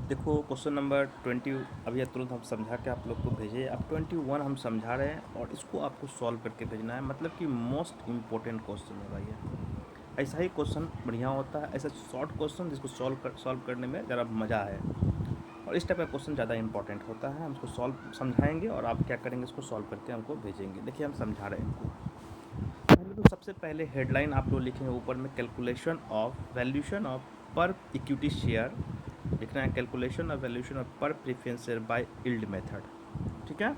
देखो question number 20 अभी तुरंत हम समझा के आप लोग को भेजे। अब 21 हम समझा रहे हैं और इसको आपको सॉल्व करके भेजना है, मतलब कि मोस्ट इम्पोर्टेंट क्वेश्चन होगा ये। ऐसा ही क्वेश्चन बढ़िया होता है, ऐसा शॉर्ट क्वेश्चन जिसको सॉल्व करने में ज़रा मज़ा है, और इस टाइप का क्वेश्चन ज़्यादा इंपॉर्टेंट होता है। हम इसको सॉल्व समझाएंगे और आप क्या करेंगे, इसको सॉल्व करके हमको भेजेंगे। देखिए हम समझा रहे हैं इनको। पहले तो सबसे पहले हेडलाइन आप लोग लिखेंगे ऊपर में, calculation of valuation of per equity share लिखना है, calculation of valuation of per preference share by yield method, ठीक है।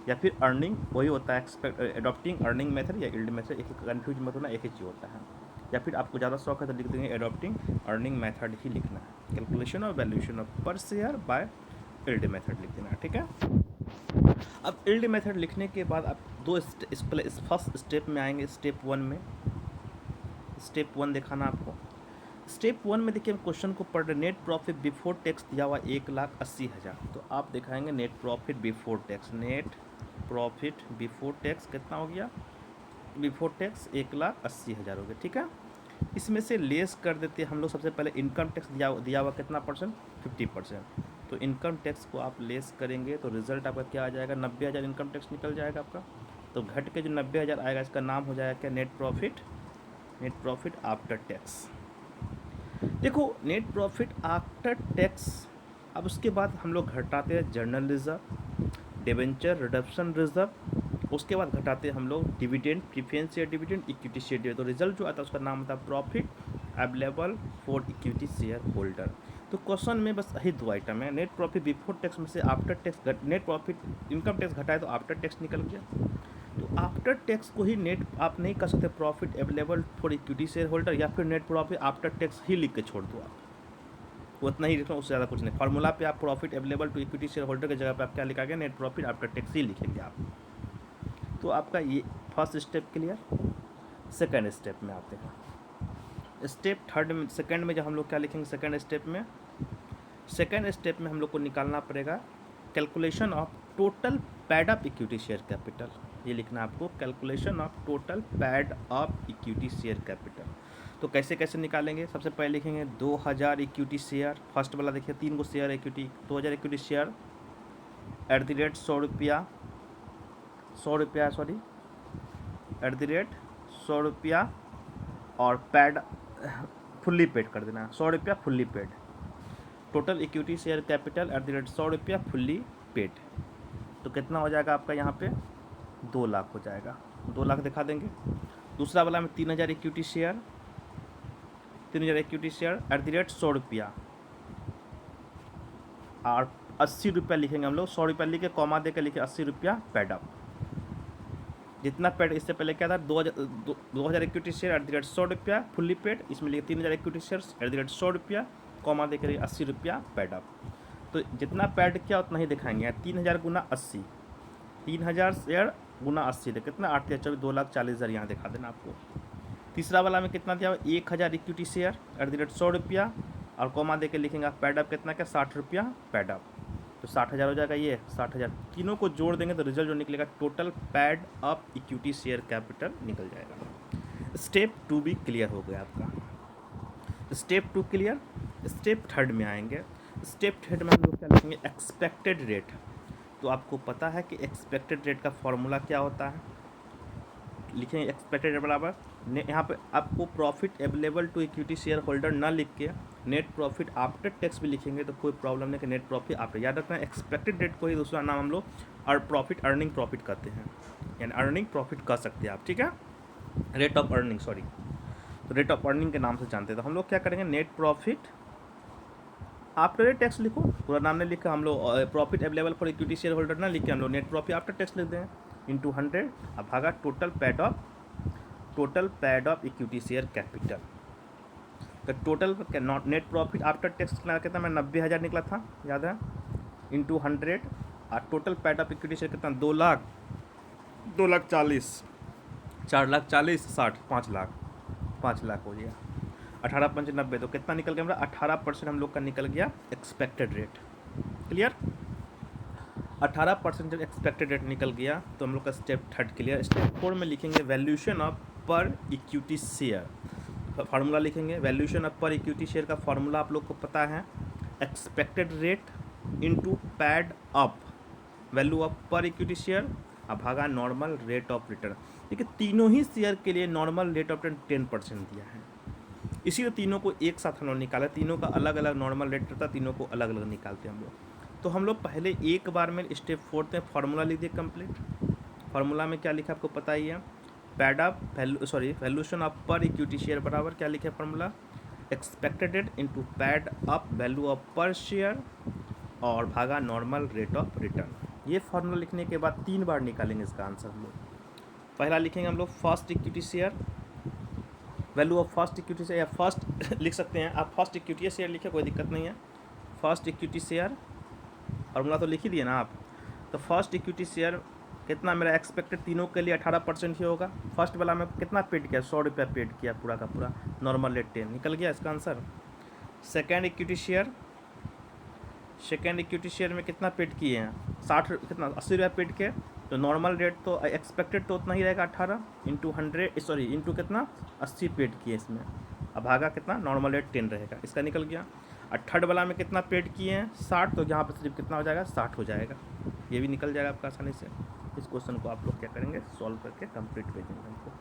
या फिर अर्निंग, वही होता है एडॉप्टिंग अर्निंग मेथड या यील्ड मेथड, एक ही कन्फ्यूज मत होना, एक ही चीज़ होता है। या फिर आपको ज़्यादा शौक है तो लिख देंगे एडॉप्टिंग अर्निंग मेथड ही लिखना है, कैलकुलेशन ऑफ वैल्यूशन ऑफ पर शेयर बाय यील्ड मेथड लिख देना है, ठीक है। अब यील्ड मेथड लिखने के बाद आप इस फर्स्ट स्टेप में आएंगे, स्टेप 1 में। स्टेप 1 दिखाना आपको। स्टेप 1 में देखिए हम क्वेश्चन को पढ़ रहे, नेट प्रॉफिट बिफोर टैक्स दिया हुआ 1,80,000, तो आप दिखाएंगे net profit before tax. Net profit before tax कितना हो गया, बिफोर टैक्स 1,80,000 हो गया, ठीक है। इसमें से लेस कर देते हैं हम लोग। सबसे पहले इनकम टैक्स दिया हुआ कितना परसेंट, 50%। तो इनकम टैक्स को आप लेस करेंगे तो रिजल्ट आपका क्या आ जाएगा, 90,000 इनकम टैक्स निकल जाएगा आपका। तो घट के जो 90,000 आएगा इसका नाम हो जाएगा क्या, net profit. Net profit after tax. देखो नेट प्रॉफिट आफ्टर टैक्स। अब उसके बाद हम लोग घटाते हैं general reserve, debenture redemption reserve, उसके बाद घटाते हैं हम लोग dividend, preference share dividend, equity share dividend. तो रिजल्ट जो आता है उसका नाम होता है profit available for equity share holder. तो क्वेश्चन में बस यही दो आइटम है, नेट प्रॉफिट बिफोर टैक्स में से after tax, net profit income tax घटाए तो आफ्टर टैक्स निकल गया। तो आफ्टर टैक्स को ही नेट आप नहीं कर सकते profit available for equity share holder, या फिर नेट प्रॉफिट आफ्टर टैक्स ही लिख के छोड़ दो आप, उतना ही लिखना, उससे ज़्यादा कुछ नहीं। फार्मूला पे आप profit available to equity shareholder की जगह पे आप क्या लिखा गया, नेट प्रॉफिट आफ्टर टैक्स ही लिखेंगे आप। तो आपका ये first step clear. Second step में आते हैं। स्टेप थर्ड में, सेकेंड में जब हम लोग क्या लिखेंगे, सेकेंड स्टेप में हम लोग को निकालना पड़ेगा calculation of total paid of equity share capital. ये लिखना है आपको, calculation of total paid of equity share capital. तो कैसे कैसे निकालेंगे, सबसे पहले लिखेंगे 2,000 इक्विटी शेयर। फर्स्ट वाला देखिए 3 को share equity, 2,000 equity share at the rate 100 रुपया, 100 रुपया सॉरी, एट द रेट 100 रुपया, और पैड फुल्ली पेड कर देना, 100 रुपया fully paid. Total equity share capital at the rate 100 रुपया फुल्ली पेड। तो कितना हो जाएगा आपका यहाँ पे, 2 लाख हो जाएगा, 2 लाख दिखा देंगे। दूसरा वाला में 3,000 equity share, 3,000 equity share at the rate 100 रुपया, और 80 रुपया लिखेंगे हम लोग, 100 रुपया लिखे कॉमा दे के लिखे 80 रुपया पैड अप। जितना पेड इससे पहले क्या था, 2,000 equity share at the rate 100 रुपया फुल्ली पेड, इसमें लिखे 3,000 equity share at the rate 100 रुपया कॉमा दे के 80 रुपया पैड अप। तो जितना पैड किया उतना ही दिखाएंगे, 3,000 गुना 80, 3,000 शेयर गुना 80 दे कितना, 8 या 24, 2,40,000 यहाँ दिखा देना आपको। तीसरा वाला में कितना दिया, 1,000 equity share at the rate 100 रुपया, और कॉमा दे के लिखेंगे पैड अप कितना, क्या 60 रुपया पैड अप। तो 60,000 हो जाएगा, ये 60,000। तीनों को जोड़ देंगे तो रिजल्ट जो निकलेगा total pad up equity share capital निकल जाएगा। स्टेप 2 भी क्लियर हो गया आपका। Step 2 clear. स्टेप थर्ड में आएंगे। स्टेप थर्ड में हम लोग क्या लिखेंगे, एक्सपेक्टेड रेट। तो आपको पता है कि एक्सपेक्टेड रेट का फॉर्मूला क्या होता है, लिखेंगे एक्सपेक्टेड रेट बराबर, यहाँ पे आपको profit available to equity shareholder ना लिख के नेट प्रॉफिट आफ्टर टैक्स भी लिखेंगे तो कोई प्रॉब्लम नहीं, कि नेट प्रॉफिट आफ्टर, याद रखना है एक्सपेक्टेड रेट को ही दूसरा नाम हम लोग और प्रॉफिट अर्निंग प्रॉफिट कहते हैं, यानी अर्निंग प्रॉफिट कह सकते हैं आप, ठीक है, रेट ऑफ अर्निंग सॉरी। तो रेट ऑफ अर्निंग के नाम से जानते हैं। तो हम लोग क्या करेंगे, नेट प्रॉफिट आफ्टर टैक्स लिखो, पूरा नाम नहीं लिखा हम लोग, profit available for equity shareholder ना लिख के हम लोग नेट प्रॉफिट आफ्टर टैक्स लिख दें, इंटू 100 अब भागा total paid of equity share capital. तो total net profit after tax कितना, मैं 90,000 निकला था याद है, इंटू 100, और total paid of equity share कितना, 2 लाख, 2,40,000, 4,40,000, 60, 5 लाख, 5 लाख हो गया, 18×5 = 90। तो कितना निकल गया हमारा, 18% हम लोग का निकल गया एक्सपेक्टेड रेट। क्लियर, 18% जब एक्सपेक्टेड रेट निकल गया तो हम लोग का स्टेप थर्ड क्लियर। स्टेप 4 में लिखेंगे valuation of per equity share, formula लिखेंगे। Valuation of per equity share का फार्मूला आप लोग को पता है, expected rate into pad up value of per equity share अब भागा नॉर्मल रेट ऑफ रिटर्न। देखिए तीनों ही शेयर के लिए नॉर्मल रेट ऑफ रिटर्न 10% दिया है, इसीलिए तीनों को एक साथ हम लोग निकाला, तीनों का अलग अलग नॉर्मल रेट रहता, तीनों को अलग अलग निकालते हैं हम लोग। तो हम लोग पहले एक बार में स्टेप 4 में फार्मूला लिख दिए कंप्लीट। फार्मूला में क्या लिखा आपको पता ही है, pad up valuation of per equity share बराबर क्या लिखे formula, expected rate into pad up value of पर शेयर और भागा नॉर्मल रेट ऑफ रिटर्न। ये फार्मूला लिखने के बाद 3 बार निकालेंगे इसका आंसर हम लोग। पहला लिखेंगे हम लोग first equity share value of first equity share, या फर्स्ट लिख सकते हैं आप, फर्स्ट इक्विटी शेयर लिखे कोई दिक्कत नहीं है। फर्स्ट इक्विटी शेयर फार्मूला तो लिख ही दिए ना आप। तो फर्स्ट इक्विटी शेयर कितना मेरा एक्सपेक्टेड तीनों के लिए 18% ही होगा। फर्स्ट वाला में कितना पेड किया, 100 रुपया पेड किया पूरा का पूरा, नॉर्मल रेट 10 निकल गया इसका आंसर। सेकेंड इक्विटी शेयर में कितना पेड किए हैं, 80 रुपया पेड किए, तो नॉर्मल रेट तो एक्सपेक्टेड तो उतना ही रहेगा 18 इंटू कितना 80 पेड किए इसमें, अब भागा कितना नॉर्मल रेट 10 रहेगा, इसका निकल गया। और थर्ड वाला में कितना पेड किए हैं 60, तो यहाँ पर सिर्फ कितना हो जाएगा 60 हो जाएगा, ये भी निकल जाएगा आपका आसानी से। इस क्वेश्चन को आप लोग क्या करेंगे, सॉल्व करके कंप्लीट भेजेंगे हमको।